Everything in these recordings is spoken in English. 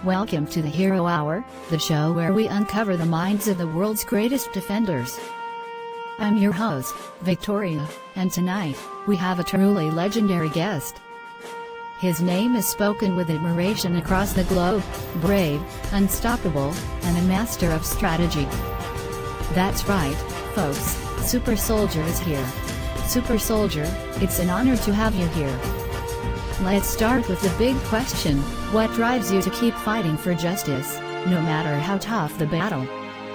Welcome to the Hero Hour, the show where we uncover the minds of the world's greatest defenders. I'm your host, Victoria, and tonight, we have a truly legendary guest. His name is spoken with admiration across the globe, brave, unstoppable, and a master of strategy. That's right, folks, Super Soldier is here. Super Soldier, it's an honor to have you here. Let's start with the big question: what drives you to keep fighting for justice, no matter how tough the battle?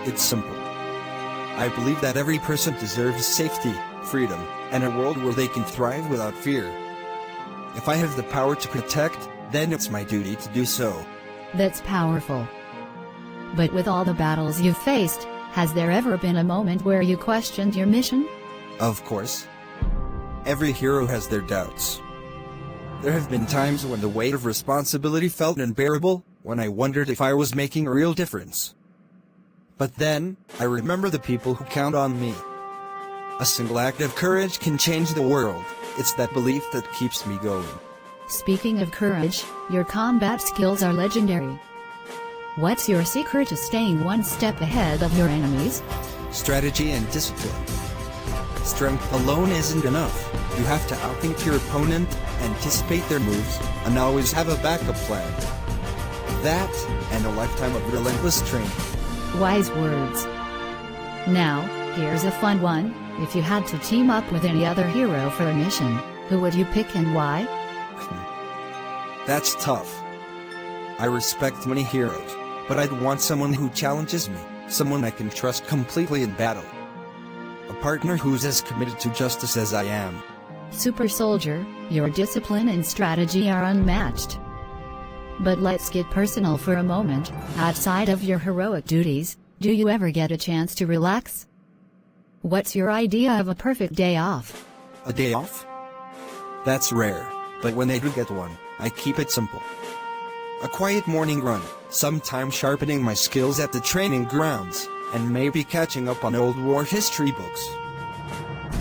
It's simple. I believe that every person deserves safety, freedom, and a world where they can thrive without fear. If I have the power to protect, then it's my duty to do so. That's powerful. But with all the battles you've faced, has there ever been a moment where you questioned your mission? Of course. Every hero has their doubts. There have been times when the weight of responsibility felt unbearable, when I wondered if I was making a real difference. But then, I remember the people who count on me. A single act of courage can change the world. It's that belief that keeps me going. Speaking of courage, your combat skills are legendary. What's your secret to staying one step ahead of your enemies? Strategy and discipline. Strength alone isn't enough. You have to outthink your opponent, anticipate their moves, and always have a backup plan. That, and a lifetime of relentless training. Wise words. Now, here's a fun one: if you had to team up with any other hero for a mission, who would you pick and why? That's tough. I respect many heroes, but I'd want someone who challenges me, someone I can trust completely in battle. A partner who's as committed to justice as I am. Super Soldier, your discipline and strategy are unmatched. But let's get personal for a moment. Outside of your heroic duties, do you ever get a chance to relax? What's your idea of a perfect day off? A day off? That's rare, but when I do get one, I keep it simple. A quiet morning run, sometime sharpening my skills at the training grounds, and maybe catching up on old war history books.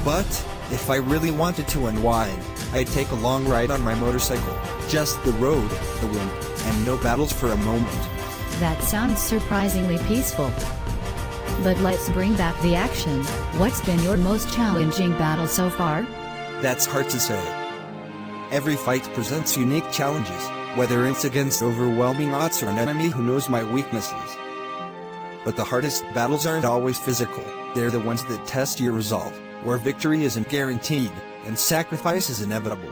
But, if I really wanted to unwind, I'd take a long ride on my motorcycle. Just the road, the wind, and no battles for a moment. That sounds surprisingly peaceful. But let's bring back the action. What's been your most challenging battle so far? That's hard to say. Every fight presents unique challenges, whether it's against overwhelming odds or an enemy who knows my weaknesses. But the hardest battles aren't always physical. They're the ones that test your resolve, where victory isn't guaranteed, and sacrifice is inevitable.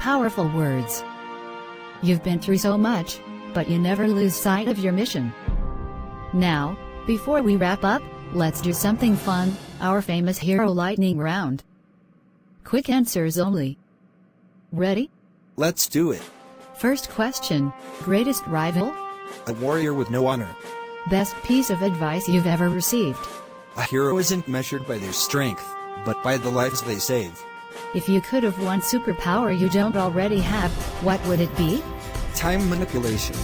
Powerful words. You've been through so much, but you never lose sight of your mission. Now, before we wrap up, let's do something fun, our famous Hero Lightning Round. Quick answers only. Ready? Let's do it. First question: greatest rival? A warrior with no honor. Best piece of advice you've ever received? A hero isn't measured by their strength, but by the lives they save. If you could have one superpower you don't already have, what would it be? Time manipulation.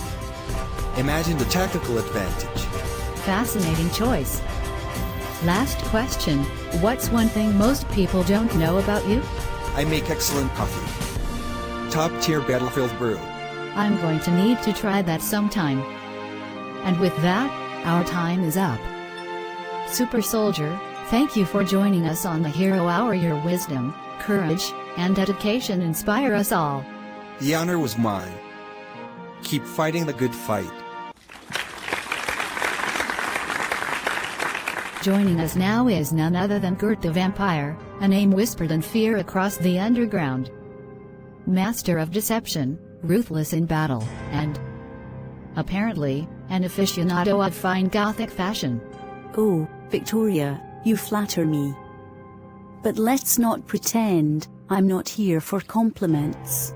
Imagine the tactical advantage. Fascinating choice. Last question: what's one thing most people don't know about you? I make excellent coffee. Top-tier battlefield brew. I'm going to need to try that sometime. And with that, our time is up. Super Soldier, thank you for joining us on the Hero Hour. Your wisdom, courage, and dedication inspire us all. The honor was mine. Keep fighting the good fight. Joining us now is none other than Gert the Vampire, a name whispered in fear across the underground. Master of deception, ruthless in battle, and apparently, an aficionado of fine Gothic fashion. Oh, Victoria, you flatter me. But let's not pretend I'm not here for compliments.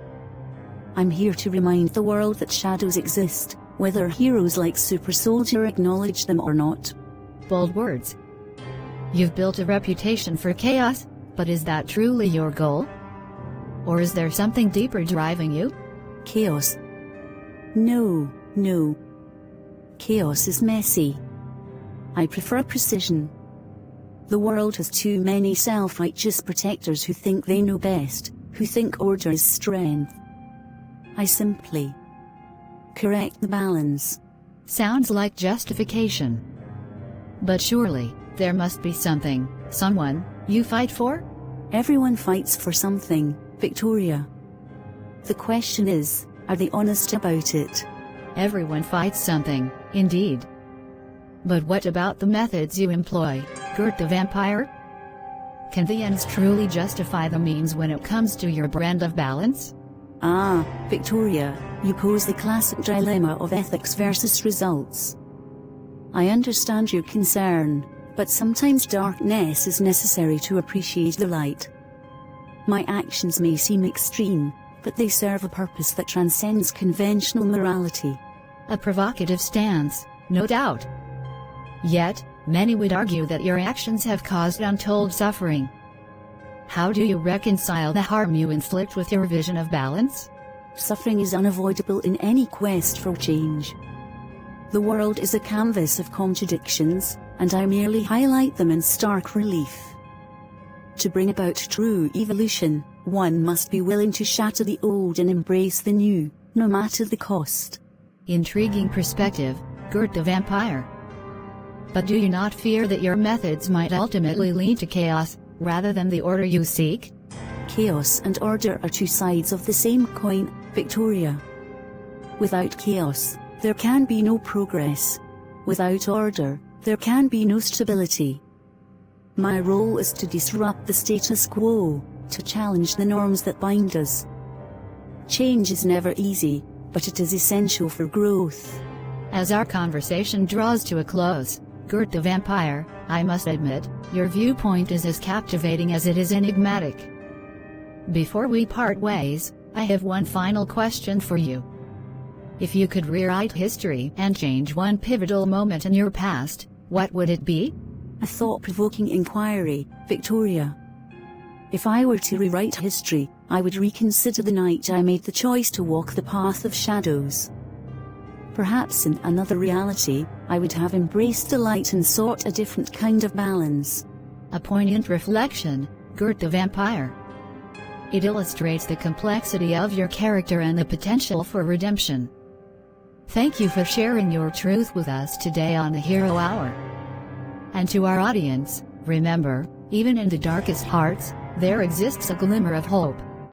I'm here to remind the world that shadows exist, whether heroes like Super Soldier acknowledge them or not. Bold words. You've built a reputation for chaos, but is that truly your goal? Or is there something deeper driving you? Chaos? No. Chaos is messy. I prefer precision. The world has too many self-righteous protectors who think they know best, who think order is strength. I simply Correct the balance. Sounds like justification. But surely, there must be something, someone, you fight for? Everyone fights for something, Victoria. The question is, are they honest about it? Everyone fights something, indeed. But what about the methods you employ, Gert the Vampire? Can the ends truly justify the means when it comes to your brand of balance? Ah, Victoria, you pose the classic dilemma of ethics versus results. I understand your concern, but sometimes darkness is necessary to appreciate the light. My actions may seem extreme, but they serve a purpose that transcends conventional morality. A provocative stance, no doubt. Yet, many would argue that your actions have caused untold suffering. How do you reconcile the harm you inflict with your vision of balance? Suffering is unavoidable in any quest for change. The world is a canvas of contradictions, and I merely highlight them in stark relief. To bring about true evolution, one must be willing to shatter the old and embrace the new, no matter the cost. Intriguing perspective, Gert the Vampire. But do you not fear that your methods might ultimately lead to chaos, rather than the order you seek? Chaos and order are two sides of the same coin, Victoria. Without chaos, there can be no progress. Without order, there can be no stability. My role is to disrupt the status quo, to challenge the norms that bind us. Change is never easy, but it is essential for growth. As our conversation draws to a close, Gert the Vampire, I must admit, your viewpoint is as captivating as it is enigmatic. Before we part ways, I have one final question for you. If you could rewrite history and change one pivotal moment in your past, what would it be? A thought-provoking inquiry, Victoria. If I were to rewrite history, I would reconsider the night I made the choice to walk the path of shadows. Perhaps in another reality, I would have embraced the light and sought a different kind of balance. A poignant reflection, Gert the Vampire. It illustrates the complexity of your character and the potential for redemption. Thank you for sharing your truth with us today on the Hero Hour. And to our audience, remember, even in the darkest hearts, there exists a glimmer of hope.